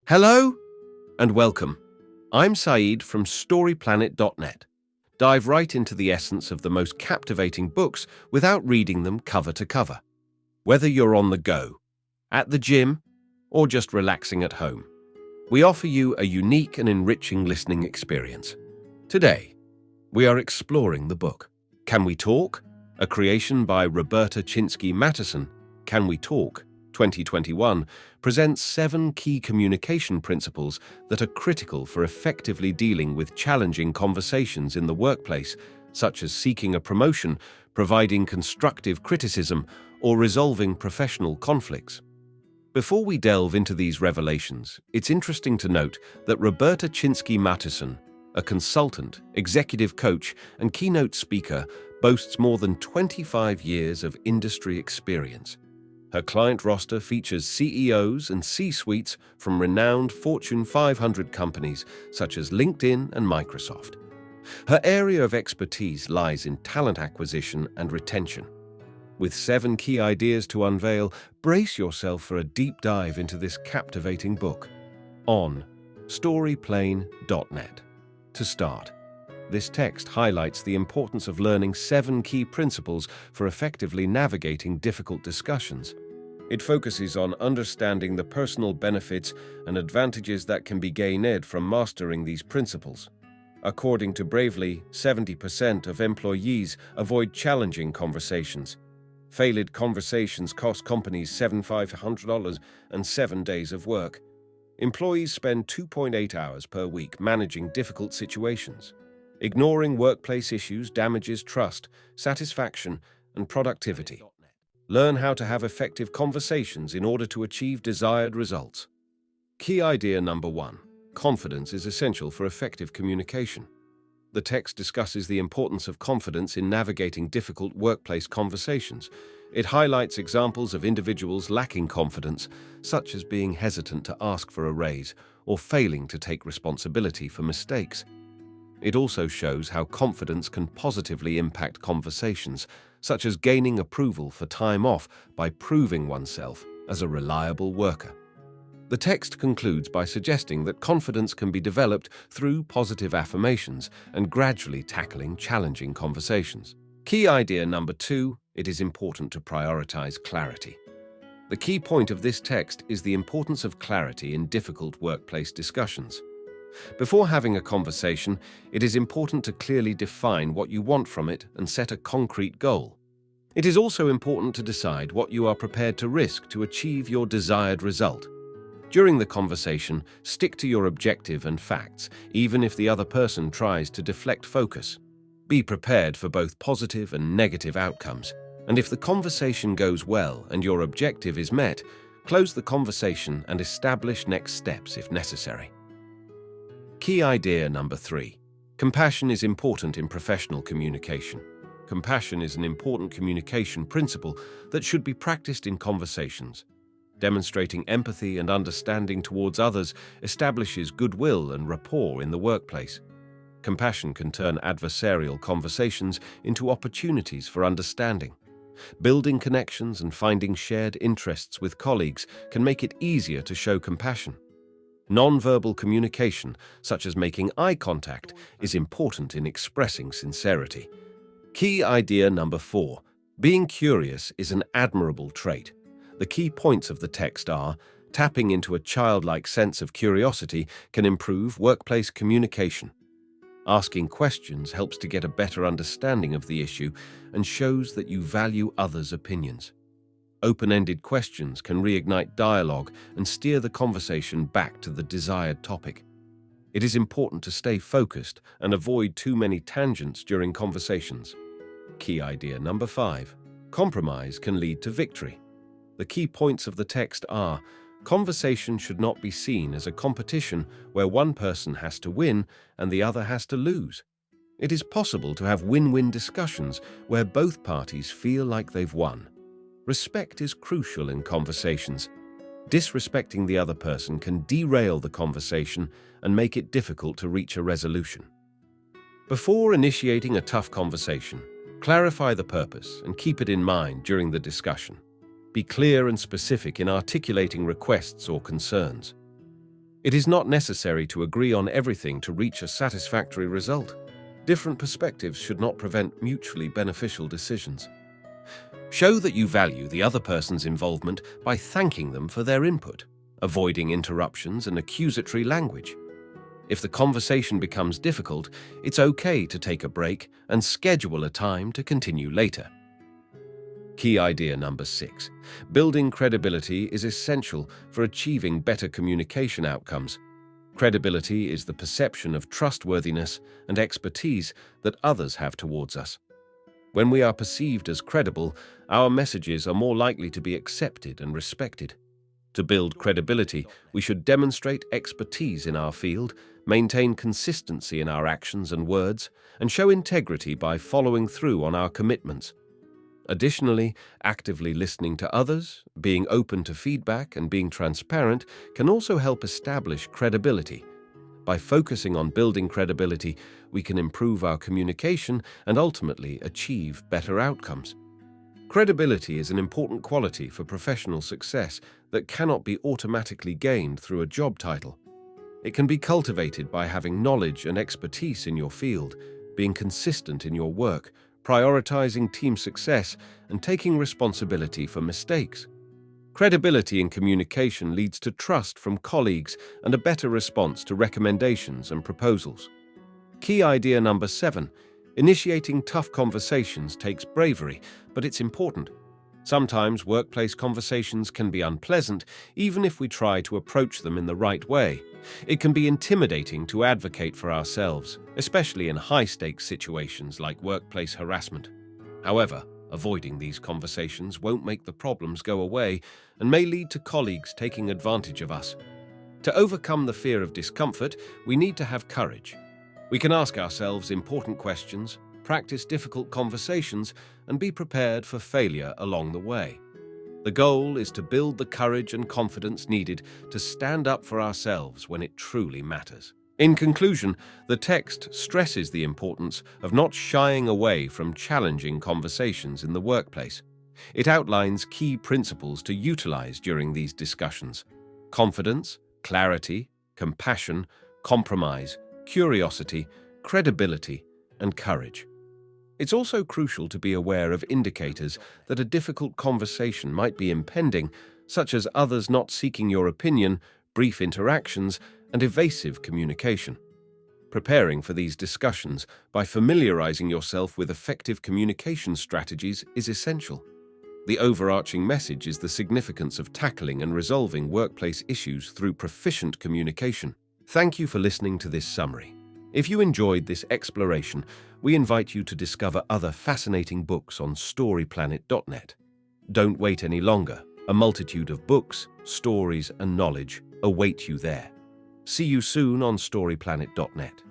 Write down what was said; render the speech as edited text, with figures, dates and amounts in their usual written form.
Hello and welcome. I'm Saeed from StoryPlanet.net. Dive right into the essence of the most captivating books without reading them cover to cover. Whether you're on the go, at the gym, or just relaxing at home, we offer you a unique and enriching listening experience. Today, we are exploring the book Can We Talk? A creation by Roberta Chinsky Matuson. Can We Talk? 2021 presents 7 key communication principles that are critical for effectively dealing with challenging conversations in the workplace, such as seeking a promotion, providing constructive criticism, or resolving professional conflicts. Before we delve into these revelations, it's interesting to note that Roberta Chinsky Matuson, a consultant, executive coach, and keynote speaker, boasts more than 25 years of industry experience. Her client roster features CEOs and C-suites from renowned Fortune 500 companies such as LinkedIn and Microsoft. Her area of expertise lies in talent acquisition and retention. With 7 key ideas to unveil, brace yourself for a deep dive into this captivating book on StoryPlanet.net. To start, this text highlights the importance of learning 7 key principles for effectively navigating difficult discussions. It focuses on understanding the personal benefits and advantages that can be gained from mastering these principles. According to Bravely, 70% of employees avoid challenging conversations. Failed conversations cost companies $7,500 and 7 days of work. Employees spend 2.8 hours per week managing difficult situations. Ignoring workplace issues damages trust, satisfaction, and productivity. Learn how to have effective conversations in order to achieve desired results. Key idea number 1. Confidence is essential for effective communication. The text discusses the importance of confidence in navigating difficult workplace conversations. It highlights examples of individuals lacking confidence, such as being hesitant to ask for a raise or failing to take responsibility for mistakes. It also shows how confidence can positively impact conversations, such as gaining approval for time off by proving oneself as a reliable worker. The text concludes by suggesting that confidence can be developed through positive affirmations and gradually tackling challenging conversations. Key idea number 2, it is important to prioritize clarity. The key point of this text is the importance of clarity in difficult workplace discussions. Before having a conversation, it is important to clearly define what you want from it and set a concrete goal. It is also important to decide what you are prepared to risk to achieve your desired result. During the conversation, stick to your objective and facts, even if the other person tries to deflect focus. Be prepared for both positive and negative outcomes, and if the conversation goes well and your objective is met, close the conversation and establish next steps if necessary. Key idea number 3. Compassion is important in professional communication. Compassion is an important communication principle that should be practiced in conversations. Demonstrating empathy and understanding towards others establishes goodwill and rapport in the workplace. Compassion can turn adversarial conversations into opportunities for understanding. Building connections and finding shared interests with colleagues can make it easier to show compassion. Non-verbal communication, such as making eye contact, is important in expressing sincerity. Key idea number 4. Being curious is an admirable trait. The key points of the text are: tapping into a childlike sense of curiosity can improve workplace communication. Asking questions helps to get a better understanding of the issue and shows that you value others' opinions. Open-ended questions can reignite dialogue and steer the conversation back to the desired topic. It is important to stay focused and avoid too many tangents during conversations. Key idea number 5. Compromise can lead to victory. The key points of the text are: conversation should not be seen as a competition where one person has to win and the other has to lose. It is possible to have win-win discussions where both parties feel like they've won. Respect is crucial in conversations. Disrespecting the other person can derail the conversation and make it difficult to reach a resolution. Before initiating a tough conversation, clarify the purpose and keep it in mind during the discussion. Be clear and specific in articulating requests or concerns. It is not necessary to agree on everything to reach a satisfactory result. Different perspectives should not prevent mutually beneficial decisions. Show that you value the other person's involvement by thanking them for their input, avoiding interruptions and accusatory language. If the conversation becomes difficult, it's okay to take a break and schedule a time to continue later. Key idea number 6. Building credibility is essential for achieving better communication outcomes. Credibility is the perception of trustworthiness and expertise that others have towards us. When we are perceived as credible, our messages are more likely to be accepted and respected. To build credibility, we should demonstrate expertise in our field, maintain consistency in our actions and words, and show integrity by following through on our commitments. Additionally, actively listening to others, being open to feedback, and being transparent can also help establish credibility. By focusing on building credibility, we can improve our communication and ultimately achieve better outcomes. Credibility is an important quality for professional success that cannot be automatically gained through a job title. It can be cultivated by having knowledge and expertise in your field, being consistent in your work, prioritizing team success, and taking responsibility for mistakes. Credibility in communication leads to trust from colleagues and a better response to recommendations and proposals. Key idea number 7. Initiating tough conversations takes bravery, but it's important. Sometimes workplace conversations can be unpleasant, even if we try to approach them in the right way. It can be intimidating to advocate for ourselves, especially in high-stakes situations like workplace harassment. However, avoiding these conversations won't make the problems go away and may lead to colleagues taking advantage of us. To overcome the fear of discomfort, we need to have courage. We can ask ourselves important questions, practice difficult conversations, and be prepared for failure along the way. The goal is to build the courage and confidence needed to stand up for ourselves when it truly matters. In conclusion, the text stresses the importance of not shying away from challenging conversations in the workplace. It outlines key principles to utilize during these discussions: confidence, clarity, compassion, compromise, curiosity, credibility, and courage. It's also crucial to be aware of indicators that a difficult conversation might be impending, such as others not seeking your opinion, brief interactions, and evasive communication. Preparing for these discussions by familiarizing yourself with effective communication strategies is essential. The overarching message is the significance of tackling and resolving workplace issues through proficient communication. Thank you for listening to this summary. If you enjoyed this exploration, we invite you to discover other fascinating books on storyplanet.net. Don't wait any longer. A multitude of books, stories, and knowledge await you there. See you soon on storyplanet.net.